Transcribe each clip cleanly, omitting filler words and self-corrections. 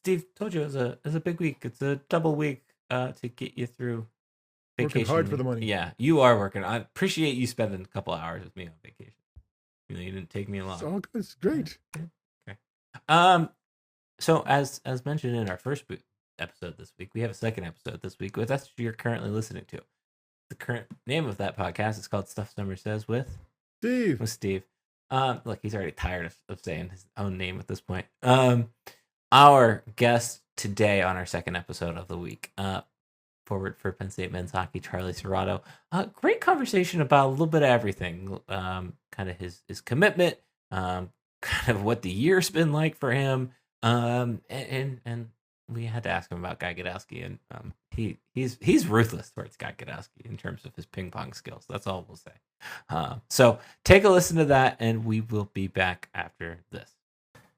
Steve told you it was a big week. It's a double week to get you through Working vacation hard for the week. money. Yeah, you are working. I appreciate you spending a couple hours with me on vacation. You didn't take me It's long. all good. It's Yeah, great. good. Okay. Um. So as mentioned in our first episode this week, we have a second episode this week. That's what you're currently listening to. The current name of that podcast is called Stuff Summer Says Steve. with Steve. Look, he's already tired of saying his own name at this point. Our guest today on our second episode of the week, forward for Penn State men's hockey, Charlie Cerrato. Great conversation about a little bit of everything. Kind of his commitment, kind of what the year's been like for him, and we had to ask him about Guy Gadowsky, and he's ruthless towards Guy Gadowsky in terms of his ping pong skills. That's all we'll say. So take a listen to that, and we will be back after this.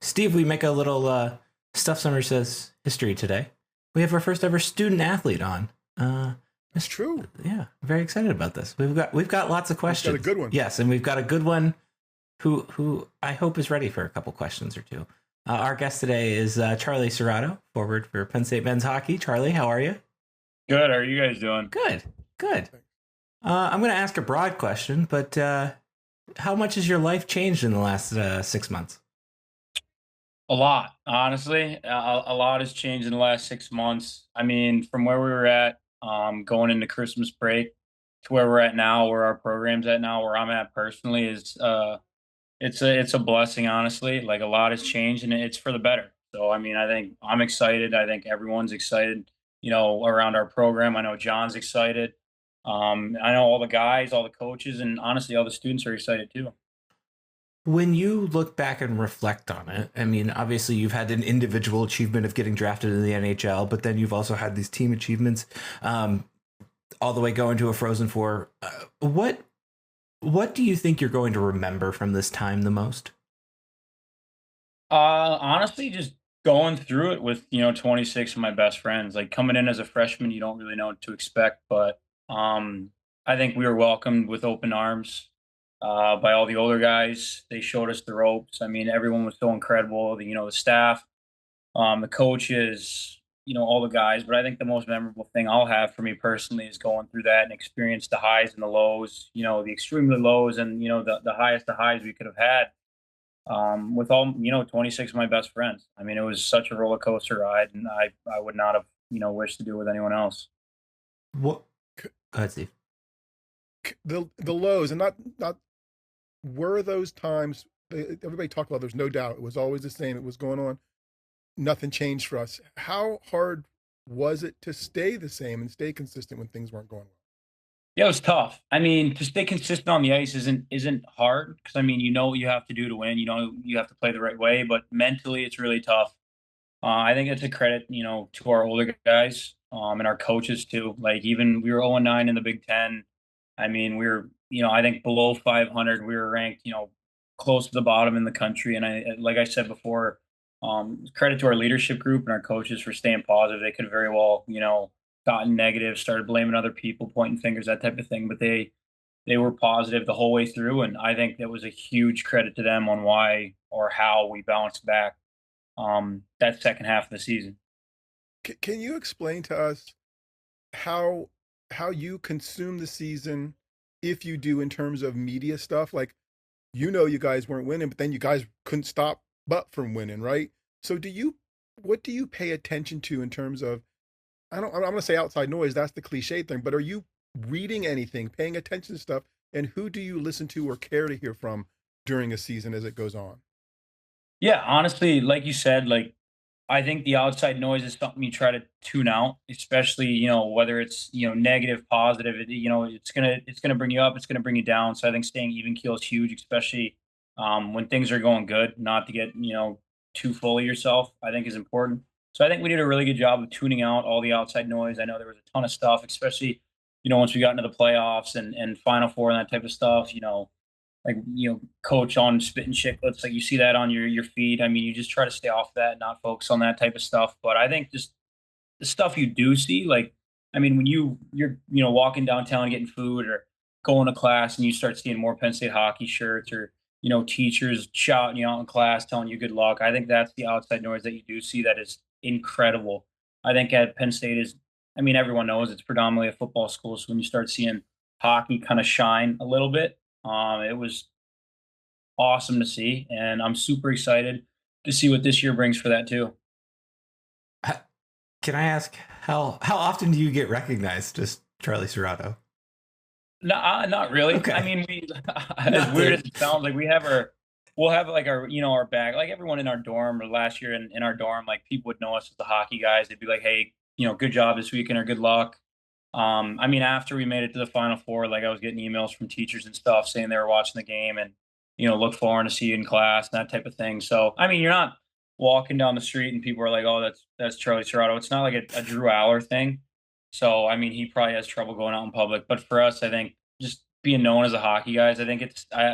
Steve, we make a little Stuff Summer Says history today. We have our first ever student athlete on. It's true. Yeah, very excited about this. We've got lots of questions. Got a good one. Yes, and we've got a good one who I hope is ready for a couple questions or two. Our guest today is Charlie Cerrato, forward for Penn State men's hockey. Charlie, how are you? Good. How are you guys doing? Good. I'm going to ask a broad question, but how much has your life changed in the last 6 months? A lot, honestly. A lot has changed in the last 6 months. I mean, from where we were at going into Christmas break to where we're at now, where our program's at now, where I'm at personally is it's a blessing, honestly. Like a lot has changed and it's for the better. So I mean, I think I'm excited. I think everyone's excited, around our program. I know John's excited. I know all the guys, all the coaches, and honestly all the students are excited too. When you look back and reflect on it, I mean, obviously you've had an individual achievement of getting drafted in the NHL, but then you've also had these team achievements, all the way going to a Frozen Four. What do you think you're going to remember from this time the most? Honestly, just going through it with 26 of my best friends. Like coming in as a freshman, you don't really know what to expect, but I think we were welcomed with open arms by all the older guys. They showed us the ropes. I mean, everyone was so incredible. The staff, the coaches, all the guys. But I think the most memorable thing I'll have for me personally is going through that and experience the highs and the lows. The extremely lows and the highest of highs we could have had with all 26 of my best friends. I mean, it was such a roller coaster ride, and I would not have wished to do it with anyone else. What? Go ahead, Steve. The lows and not were those times. Everybody talked about. There's no doubt it was always the same. It was going on. Nothing changed for us. How hard was it to stay the same and stay consistent when things weren't going well? Yeah, it was tough. I mean, to stay consistent on the ice isn't hard because I mean, you know what you have to do to win. You have to play the right way, but mentally, it's really tough. I think it's a credit, to our older guys and our coaches too. Like even we were 0-9 in the Big Ten. I mean, we were, I think below 500. We were ranked, close to the bottom in the country. And like I said before, credit to our leadership group and our coaches for staying positive. They could have very well, gotten negative, started blaming other people, pointing fingers, that type of thing. But they were positive the whole way through, and I think that was a huge credit to them on why or how we bounced back that second half of the season. Can you explain to us how how you consume the season, if you do, in terms of media stuff? Like, you guys weren't winning, but then you guys couldn't stop but from winning, right? So what do you pay attention to in terms of, I'm gonna say outside noise, that's the cliche thing, but are you reading anything, paying attention to stuff, and who do you listen to or care to hear from during a season as it goes on? Yeah, honestly, like you said, like I think the outside noise is something you try to tune out, especially whether it's negative, positive. It's gonna bring you up, it's gonna bring you down. So I think staying even keel is huge, especially when things are going good. Not to get too full of yourself, I think is important. So I think we did a really good job of tuning out all the outside noise. I know there was a ton of stuff, especially once we got into the playoffs and Final Four and that type of stuff. Like coach on spitting chicklets, like you see that on your feed. I mean, you just try to stay off that, not focus on that type of stuff. But I think just the stuff you do see, like I mean, when you're walking downtown getting food or going to class and you start seeing more Penn State hockey shirts or teachers shouting you out in class telling you good luck. I think that's the outside noise that you do see that is incredible. I think at Penn State is, I mean, everyone knows it's predominantly a football school. So when you start seeing hockey kind of shine a little bit, it was awesome to see. And I'm super excited to see what this year brings for that too. Can I ask how often do you get recognized as Charlie Cerrato? No, not really. I Okay. mean, as weird as it sounds, like we'll have like our, our bag, like everyone in our dorm or last year in our dorm, like people would know us as the hockey guys. They'd be like, hey, good job this weekend or good luck. I mean, after we made it to the Final Four, like I was getting emails from teachers and stuff saying they were watching the game and, look forward to see you in class and that type of thing. So, I mean, you're not walking down the street and people are like, oh, that's Charlie Cerrato. It's not like a Drew Aller thing. So, I mean, he probably has trouble going out in public. But for us, I think just being known as a hockey guys, I think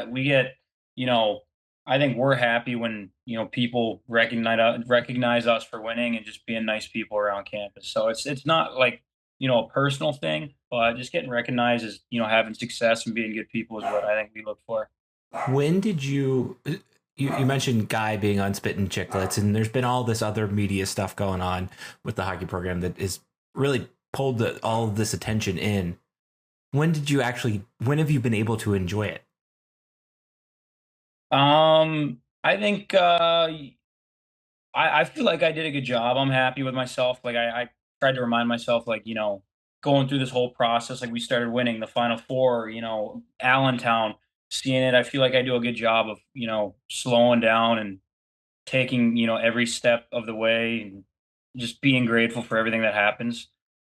we get, you know, I think we're happy when, people recognize us for winning and just being nice people around campus. So it's not like, a personal thing, but just getting recognized as, having success and being good people is what I think we look for. When did you mentioned Guy being on Spit and Chicklets, and there's been all this other media stuff going on with the hockey program that is really pulled all of this attention in. When have you been able to enjoy it? I think I feel like I did a good job. I'm happy with myself. Like I tried to remind myself, like, going through this whole process, like we started winning the Final Four, Allentown, seeing it, I feel like I do a good job of, slowing down and taking, every step of the way and just being grateful for everything that happens.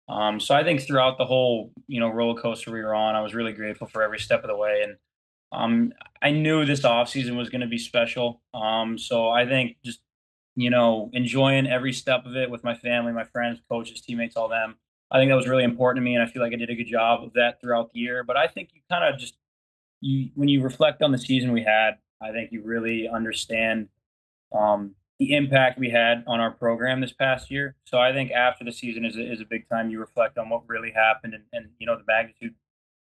So I think throughout the whole, roller coaster we were on, I was really grateful for every step of the way. And I knew this off season was going to be special. So I think just, enjoying every step of it with my family, my friends, coaches, teammates, all them. I think that was really important to me. And I feel like I did a good job of that throughout the year. But I think you kind of just, when you reflect on the season we had, I think you really understand the impact we had on our program this past year. So I think after the season is a big time you reflect on what really happened and the magnitude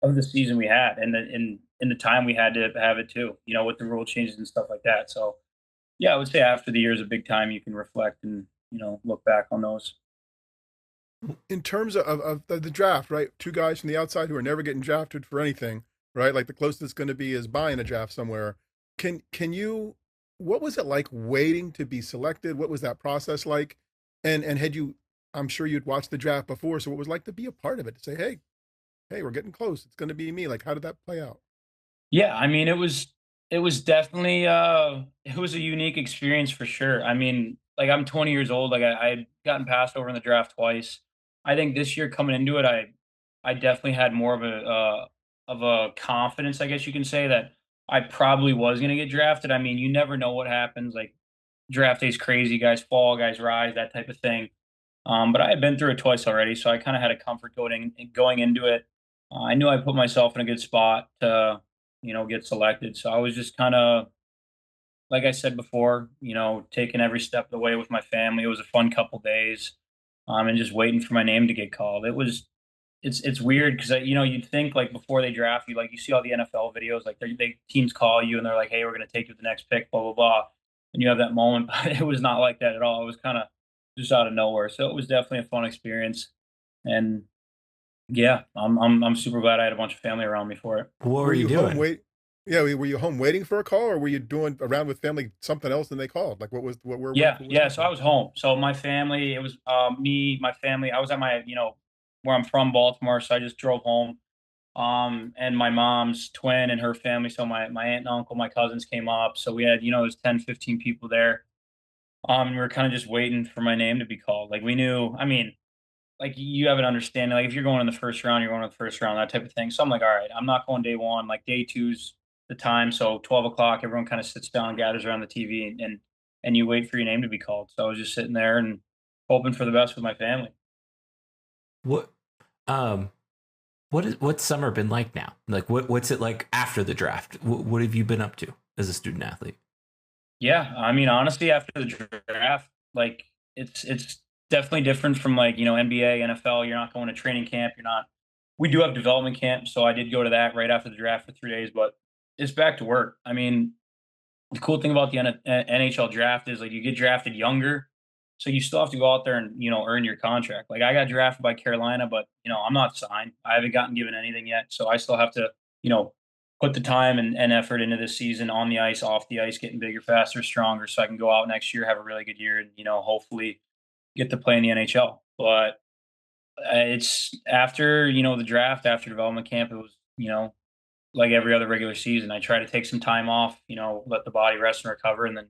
of the season we had and in the time we had to have it too. With the rule changes and stuff like that. So yeah, I would say after the year is a big time you can reflect and look back on those. In terms of the draft, right? Two guys from the outside who are never getting drafted for anything, right? Like the closest it's going to be is buying a draft somewhere. Can you? What was it like waiting to be selected? What was that process like? And had you? I'm sure you'd watched the draft before, so what was it like to be a part of it? To say, hey, we're getting close. It's going to be me. Like, how did that play out? Yeah, I mean it was definitely it was a unique experience for sure. I mean, like I'm 20 years old, like I'd gotten passed over in the draft twice. I think this year coming into it, I definitely had more of a confidence, I guess you can say, that I probably was gonna get drafted. I mean, you never know what happens. Like draft day's crazy, guys fall, guys rise, that type of thing. But I had been through it twice already, so I kind of had a comfort going into it. I knew I put myself in a good spot to, get selected. So I was just kind of, like I said before, taking every step of the way with my family. It was a fun couple days, and just waiting for my name to get called. It's weird because you'd think like before they draft you, like you see all the NFL videos, like they teams call you and they're like, hey, we're gonna take you to the next pick, blah blah blah, and you have that moment. But it was not like that at all. It was kind of just out of nowhere. So it was definitely a fun experience, and yeah, I'm super glad I had a bunch of family around me for it. What were Were you you home doing? wait? Yeah, were you home waiting for a call, or were you doing around with family something else and they called? Like, Yeah, what was yeah. So I happening? was home. So my family, it was me, my family. I was at my, where I'm from, Baltimore. So I just drove home. And my mom's twin and her family. So my aunt and uncle, my cousins came up. So we had, there's 10, 15 people there. We were kind of just waiting for my name to be called. Like we knew, I mean, like you have an understanding. Like if you're going in the first round, you're going in the first round, that type of thing. So I'm like, all right, I'm not going day one. Like day two's the time. So 12 o'clock, everyone kind of sits down, gathers around the TV, and you wait for your name to be called. So I was just sitting there and hoping for the best with my family. What um what's summer been like now? Like what's it like after the draft? What have you been up to as a student athlete? Yeah, I mean, honestly, after the draft, like it's definitely different from like NBA, NFL. You're not going to training camp. You're not. We do have development camp, so I did go to that right after the draft for 3 days. But it's back to work. I mean, the cool thing about the NHL draft is like you get drafted younger, So you still have to go out there and, earn your contract. Like I got drafted by Carolina, but I'm not signed. I haven't gotten given anything yet. So I still have to, put the time and effort into this season on the ice, off the ice, getting bigger, faster, stronger, so I can go out next year, have a really good year, and hopefully get to play in the NHL. But it's after the draft, after development camp, it was like every other regular season. I try to take some time off, let the body rest and recover, and then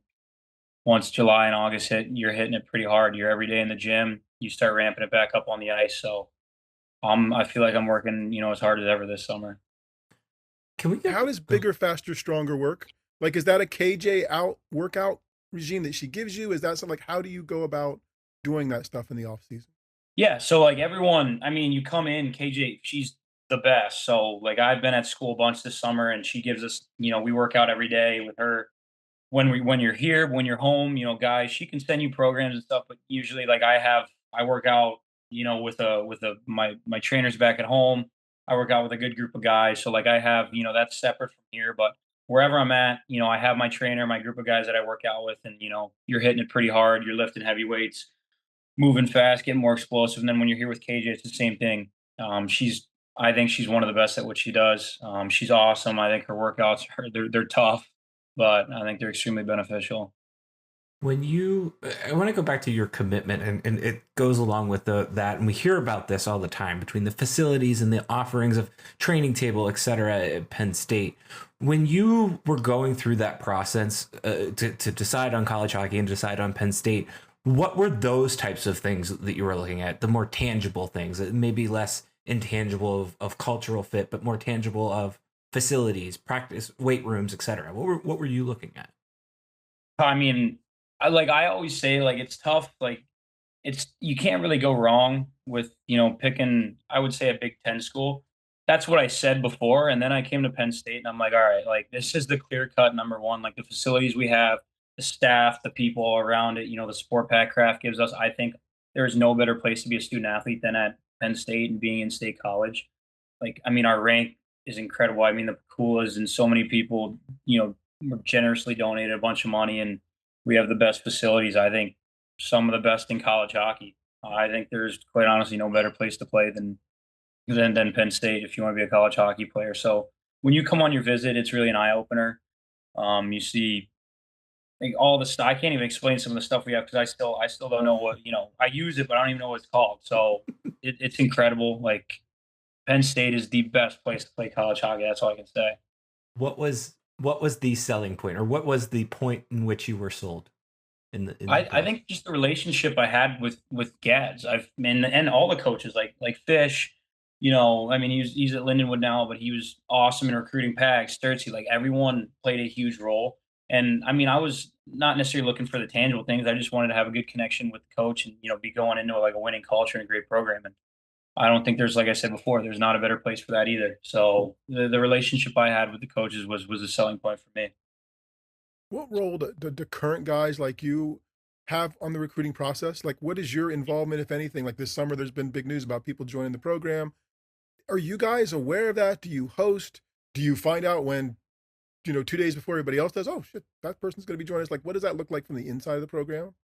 once July and August hit, you're hitting it pretty hard. You're every day in the gym. You start ramping it back up on the ice. So I feel like I'm working, as hard as ever this summer. Can we How does bigger, faster, stronger work? Like, is that a KJ out workout regime that she gives you? Is that something like, how do you go about doing that stuff in the off season? Yeah. So like everyone, I mean, you come in, KJ, she's the best. So like I've been at school a bunch this summer and she gives us, we work out every day with her when you're here, when you're home, guys, she can send you programs and stuff, but usually like I work out, with my trainers back at home. I work out with a good group of guys. So like I have, that's separate from here, but wherever I'm at, I have my trainer, my group of guys that I work out with, and you're hitting it pretty hard, you're lifting heavy weights, moving fast, getting more explosive. And then when you're here with KJ, it's the same thing. I think she's one of the best at what she does. She's awesome. I think her workouts they're tough, but I think they're extremely beneficial. I want to go back to your commitment, and it goes along with that, and we hear about this all the time between the facilities and the offerings of training table, etc. at Penn State. When you were going through that process to decide on college hockey and decide on Penn State, what were those types of things that you were looking at? The more tangible things, maybe less intangible of cultural fit, but more tangible of facilities, practice, weight rooms, etc. What were you looking at? I mean, I always say, like, it's tough. Like, you can't really go wrong with, picking, I would say, a Big Ten school. That's what I said before. And then I came to Penn State and I'm like, all right, like, this is the clear cut number one. Like, the facilities we have, the staff, the people around it, the support Pat Kraft gives us. I think there is no better place to be a student athlete than at Penn State and being in state college. Like, I mean, our rank is incredible. I mean, the pool is, and so many people, generously donated a bunch of money, and we have the best facilities. I think some of the best in college hockey. I think there's quite honestly no better place to play than Penn State if you want to be a college hockey player. So when you come on your visit, it's really an eye opener. You see, like, all the stuff. I can't even explain some of the stuff we have because I still don't know what I use it, but I don't even know what it's called. So it's incredible. Like, Penn State is the best place to play college hockey. That's all I can say. What was the selling point, or what was the point in which you were sold? I think just the relationship I had with Gads. And all the coaches like Fish. I mean, he's at Lindenwood now, but he was awesome in recruiting. Pag, Sturtsy, like, everyone played a huge role. And I mean, I was not necessarily looking for the tangible things. I just wanted to have a good connection with the coach and be going into like a winning culture and a great program. And I don't think there's, like I said before, there's not a better place for that either. So the relationship I had with the coaches was a selling point for me. What role do the current guys like you have on the recruiting process? Like, what is your involvement, if anything? Like, this summer, there's been big news about people joining the program. Are you guys aware of that? Do you host? Do you find out when, 2 days before everybody else does? Oh shit, that person's going to be joining us. Like, what does that look like from the inside of the program?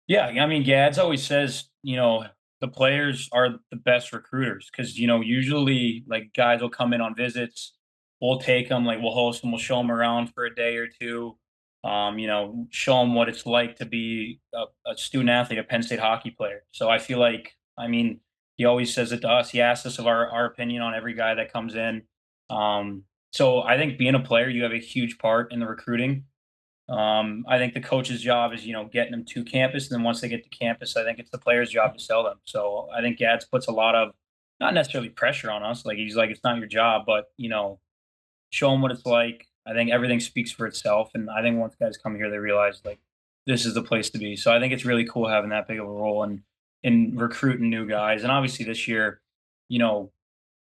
Yeah, I mean, Gads always says, the players are the best recruiters because, usually, like, guys will come in on visits. We'll take them, like, we'll host them, we'll show them around for a day or two. Show them what it's like to be a student athlete, a Penn State hockey player. So I feel like, I mean, he always says it to us. He asks us of our opinion on every guy that comes in. So I think being a player, you have a huge part in the recruiting. I think the coach's job is, getting them to campus. And then once they get to campus, I think it's the player's job to sell them. So I think Gads puts a lot of, not necessarily pressure on us. Like, he's like, it's not your job, but, show them what it's like. I think everything speaks for itself. And I think once guys come here, they realize, like, this is the place to be. So I think it's really cool having that big of a role in recruiting new guys. And obviously this year,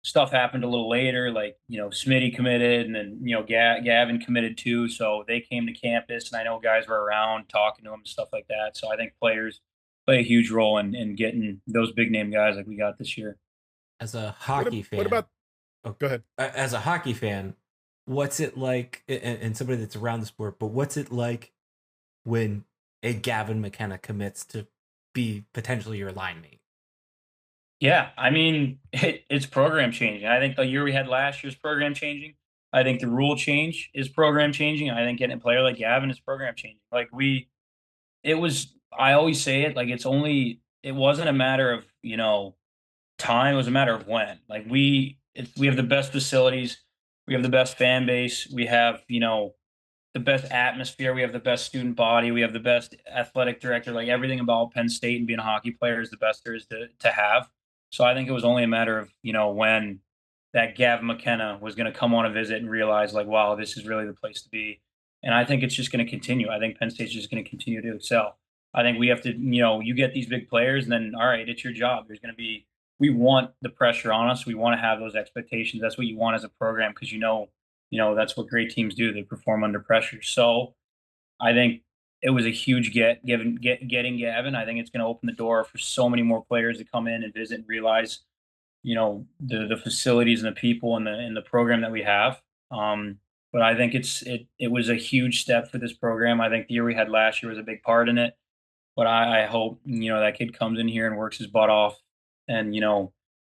stuff happened a little later, like, Smitty committed, and then, Gavin committed too. So they came to campus, and I know guys were around talking to them and stuff like that. So I think players play a huge role in getting those big name guys like we got this year. As a hockey fan, what about? Oh, go ahead. As a hockey fan, what's it like, and somebody that's around the sport, but what's it like when a Gavin McKenna commits to be potentially your line mate. Yeah, I mean, it's program changing. I think the year we had last year's program changing. I think the rule change is program changing. I think getting a player like Gavin is program changing. Like it was. I always say it. Like it wasn't a matter of time. It was a matter of when. Like we have the best facilities. We have the best fan base. We have the best atmosphere. We have the best student body. We have the best athletic director. Like everything about Penn State and being a hockey player is the best there is to have. So I think it was only a matter of when that Gavin McKenna was going to come on a visit and realize like, wow, this is really the place to be. And I think it's just going to continue. I think Penn State's just going to continue to excel. I think we have to, you get these big players, and then all right, it's your job. There's going to be we want the pressure on us. We want to have those expectations. That's what you want as a program because that's what great teams do. They perform under pressure. So I think it was a huge getting Gavin. I think it's going to open the door for so many more players to come in and visit and realize, the facilities and the people and the program that we have. But I think it was a huge step for this program. I think the year we had last year was a big part in it. But I hope that kid comes in here and works his butt off, and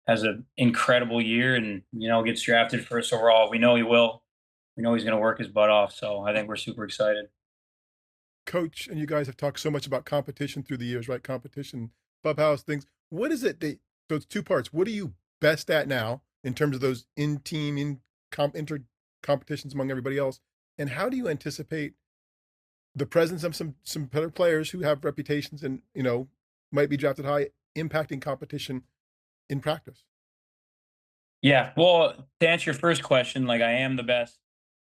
has an incredible year, and gets drafted first overall. We know he will. We know he's going to work his butt off. So I think we're super excited. Coach, and you guys have talked so much about competition through the years, right? Competition, clubhouse things. What is it so it's two parts. What are you best at now in terms of those inter competitions among everybody else? And how do you anticipate the presence of some better players who have reputations and, might be drafted high, impacting competition in practice? Yeah. Well, to answer your first question, like I am the best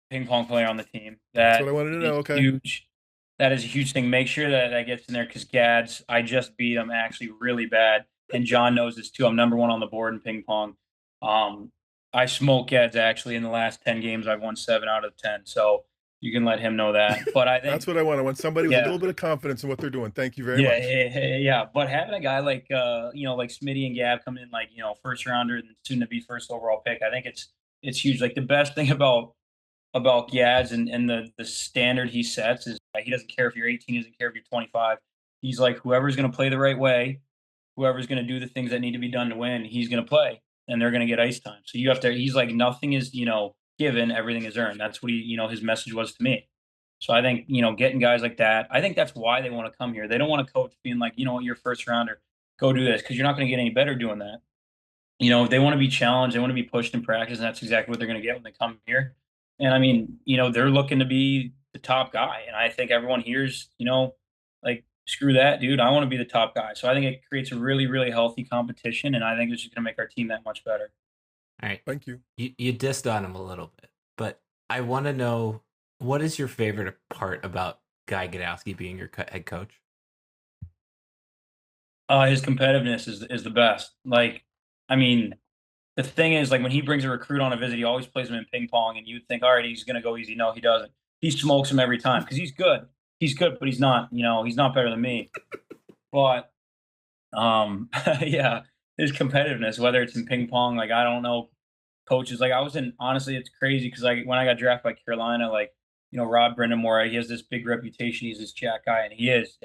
ping pong player on the team. That's what I wanted to know. Okay. Huge. That is a huge thing. Make sure that gets in there because Gads, I just beat him actually really bad. And John knows this too. I'm number one on the board in ping pong. I smoked Gads actually in the last 10 games. I've won 7 out of 10. So you can let him know that. But I think that's what I want. I want somebody with a little bit of confidence in what they're doing. Thank you very much. Yeah. But having a guy like like Smitty and Gav coming in like first rounder and soon to be first overall pick, I think it's huge. Like the best thing about Gads and the standard he sets is he doesn't care if you're 18, he doesn't care if you're 25. He's like whoever's going to play the right way, whoever's going to do the things that need to be done to win, he's going to play, and they're going to get ice time. So you have to. He's like nothing is given, everything is earned. That's what his message was to me. So I think getting guys like that, I think that's why they want to come here. They don't want a coach being like you're first rounder, go do this because you're not going to get any better doing that. They want to be challenged, they want to be pushed in practice, and that's exactly what they're going to get when they come here. And I mean, they're looking to be the top guy. And I think everyone here's, like, screw that, dude. I want to be the top guy. So I think it creates a really, really healthy competition. And I think it's just going to make our team that much better. All right. Thank you. You dissed on him a little bit, but I want to know, what is your favorite part about Guy Gadowsky being your head coach? His competitiveness is the best. Like, I mean, the thing is, like, when he brings a recruit on a visit, he always plays him in ping pong, and you'd think, all right, he's going to go easy. No, he doesn't. He smokes him every time because he's good. He's good, but he's not, he's not better than me. But, yeah, his competitiveness, whether it's in ping pong, like, I don't know, coaches, like, honestly, it's crazy because, like, when I got drafted by Carolina, like, Rod Brindamore, he has this big reputation. He's this jack guy, and he's,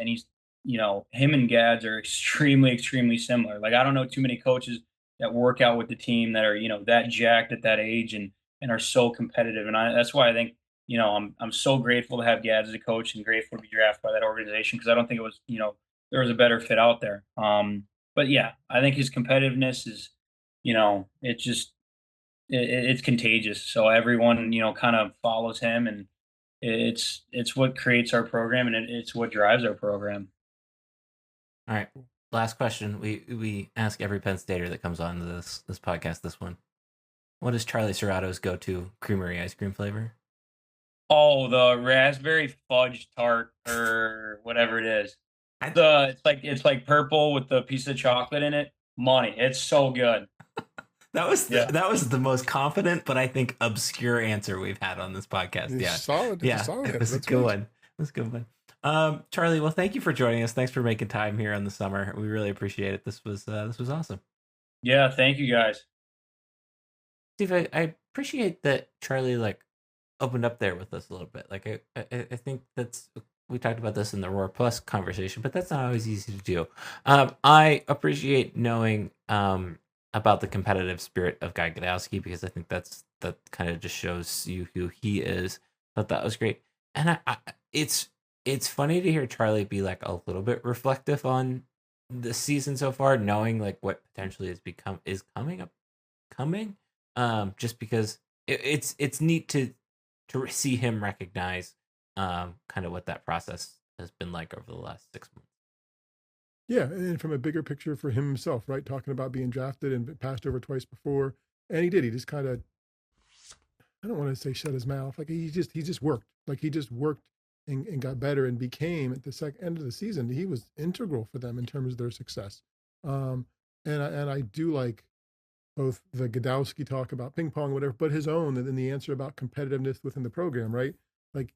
him and Gads are extremely, extremely similar. Like, I don't know too many coaches that work out with the team that are that jacked at that age and are so competitive, and that's why I think I'm so grateful to have Gads as a coach and grateful to be drafted by that organization because I don't think it was there was a better fit out there. But yeah, I think his competitiveness is it's contagious. So everyone kind of follows him, and it's what creates our program, and it's what drives our program. All right. Last question. We ask every Penn Stater that comes on this podcast this one. What is Charlie Cerrato's go-to creamery ice cream flavor? Oh, the raspberry fudge tart or whatever it is. It's like purple with the piece of chocolate in it. Money. It's so good. That was the most confident, but I think obscure answer we've had on this podcast. Yeah, solid. It was a good one. It was a good one. Charlie, well, thank you for joining us. Thanks for making time here on the summer. We really appreciate it. This was awesome. Yeah, thank you guys. Steve, I appreciate that Charlie opened up there with us a little bit. Like I think that's we talked about this in the Roar Plus conversation, but that's not always easy to do. I appreciate knowing about the competitive spirit of Guy Gadowsky, because I think that kind of just shows you who he is. Thought that was great, and it's funny to hear Charlie be like a little bit reflective on the season so far, knowing like what potentially is coming. Just because it's neat to see him recognize kind of what that process has been like over the last 6 months. Yeah, and from a bigger picture for himself, right? Talking about being drafted and passed over twice before, and he did. He just kind of, I don't want to say shut his mouth. Like he just worked. Like he just worked and got better and became at the end of the season. He was integral for them in terms of their success. And I do like both the Gadowsky talk about ping pong, whatever, but his own, and then the answer about competitiveness within the program, right? Like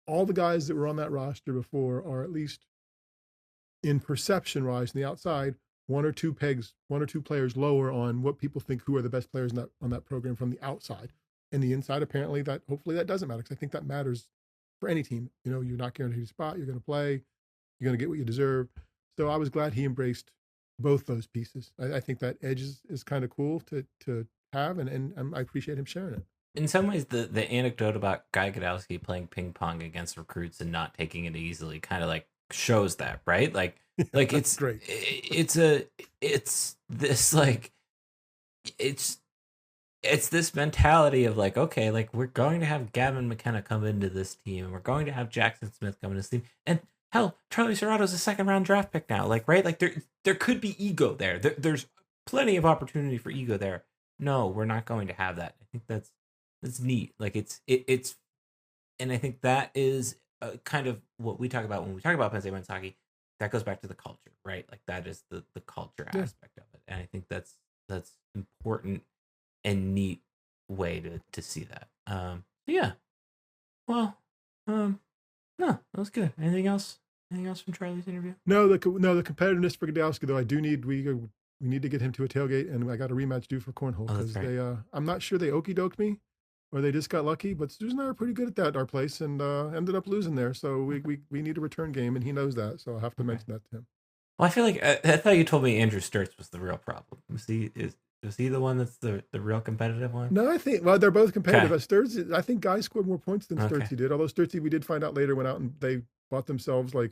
all the guys that were on that roster before are at least in perception wise, on the outside, one or two players lower on what people think who are the best players on that program from the outside. And the inside, apparently, hopefully that doesn't matter, because I think that matters for any team. You know, you're not guaranteed a spot. You're going to play. You're going to get what you deserve. So I was glad he embraced both those pieces. I think that edge is kind of cool to have, and I appreciate him sharing it. In some ways, the anecdote about Guy Gadowsky playing ping pong against recruits and not taking it easily kind of like shows that, right? Like it's great. It's this like it's this mentality of like, okay, like we're going to have Gavin McKenna come into this team, and we're going to have Jackson Smith come into this team, and hell, Charlie Cerrato's a 2nd round draft pick now. Like, right? Like there could be ego there. There's plenty of opportunity for ego there. No, we're not going to have that. I think that's neat. Like it's and I think that is kind of what we talk about when we talk about Penn State men's hockey. That goes back to the culture, right? Like that is the culture aspect of it, and I think that's important and neat way to see that. Yeah. Well, no, that was good. Anything else? Anything else from Charlie's interview? No, the competitiveness for Gadowsky, though. I do need we need to get him to a tailgate, and I got a rematch due for cornhole, because they I'm not sure they okey doked me, or they just got lucky. But Susan and I are pretty good at that at our place, and ended up losing there. So we need a return game, and he knows that. So I'll have to mention that to him. Well, I feel like I thought you told me Andrew Sturtz was the real problem. Was he the one that's the real competitive one? No, I think they're both competitive. Okay. Sturtz, I think Guy scored more points than Sturtzy did. Although Sturtzy, we did find out later, went out and they bought themselves like,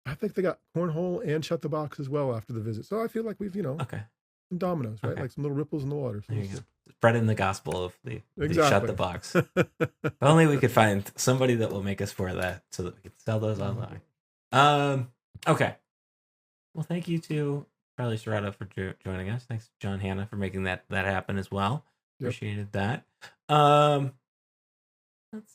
I think they got cornhole and shut the box as well after the visit. So I feel like we've some dominoes, right? Like some little ripples in the water. So spreading the gospel of the shut the box. If only we could find somebody that will make us for that, so that we can sell those online. Okay. Well, thank you to Charlie Cerrato for joining us. Thanks to John Hanna for making that happen as well. Yep. Appreciated that.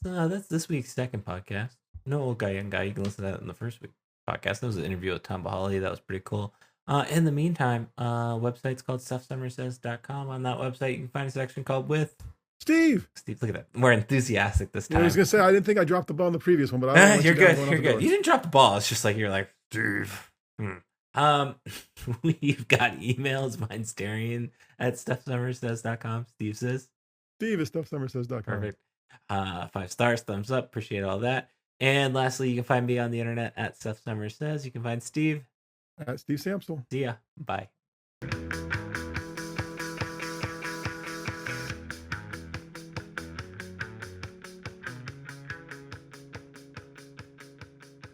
That's this week's second podcast. No Old Guy, Young Guy. You can listen to that in the first week podcast. That was an interview with Tom Bahali. That was pretty cool. In the meantime, website's called stuffsummersays.com. On that website, you can find a section called With Steve. Look at that. More enthusiastic this time. I was gonna say I didn't think I dropped the ball in the previous one, but you're good. You're good. You didn't drop the ball. It's just like you're like, Steve. We've got emails. Mine's Darian at stuffsummersays.com. Steve says. Steve at stuffsummersays.com. Perfect. 5 stars, thumbs up. Appreciate all that. And lastly, you can find me on the internet at Stuff Summer Says. You can find Steve at Steve Samsel. See ya. Bye.